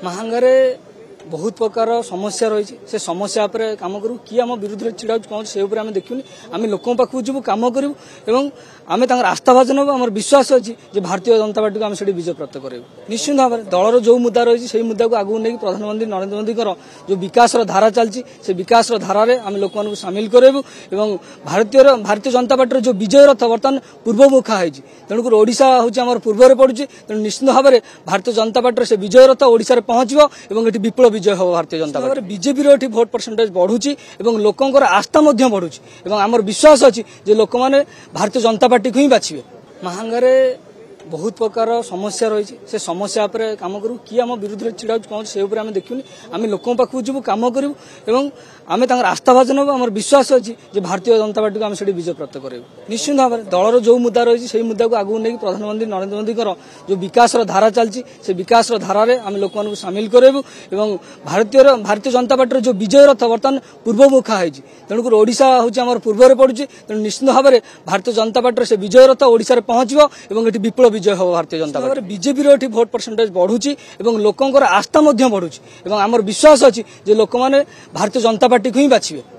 महांगारे बहुत प्रकार समस्या रही से समस्या पर कम करूँ किए आम विरोध में छिड़ा कौन से आम देखुनि आम लोकों पाखक जीव कम करूँ एवं आम आस्था भाजन आम विश्वास अच्छी भारतीय जनता पार्टी को आम से विजय प्राप्त करूँ निश्चित भाव में दलर जो मुद्दा रही है मुद्दा को आगू नहीं प्रधानमंत्री नरेंद्र मोदी जो विकास धारा चलती से विकास धारे आम लोक सामिल करूँ एवं भारतीय जनता पार्टी जो विजय रथ बर्तमान पूर्वमुखा है तेणुक ओडिशा हूँ आम पूर्व पड़ुଛି तेणु निश्चित भाव में भारतीय जनता पार्टी से विजय रथ ओडिशा पहुंचो और विपुल विजय हम भारतीय जनता पार्टी बीजेपी रो भोट परसेंटेज बढ़ुची एवं लोकंकर आस्था बढ़ुची एवं आमर विश्वास अच्छी जे लोक मैंने भारतीय जनता पार्टी को ही बाछिबे। महांगारे बहुत प्रकार समस्या रही है से समस्या पर कम करूँ किए आम विरोध में छिड़ा कौन से आम देखुनि आम लोकों पाखक जीव कम करूँ एवं आम आस्था भाजन आम विश्वास अच्छी भारतीय जनता पार्टी को आम से विजय प्राप्त करूँ निश्चित भाव में दलर जो मुद्दा रही है मुद्दा को आगू नहीं प्रधानमंत्री नरेंद्र मोदी जो विकास धारा चलती से विकास धारे आम लोक सामिल करूँ एवं भारतीय जनता पार्टी जो विजय रथ बर्तमान पूर्वमुखा है तेणुक ओडिशा हूँ आम पूर्व पड़ुଛି तेणु निश्चित भाव में भारतीय जनता पार्टी से विजय रथ ओडिशा पहुंचो और विपुल विजय हम भारतीय जनता पार्टी बीजेपी रो भोट परसेंटेज बढ़ुची एवं लोकंकर आस्था बढ़ुची एवं आमर विश्वास अच्छी जे लोक मैंने भारतीय जनता पार्टी को ही बाछिबे।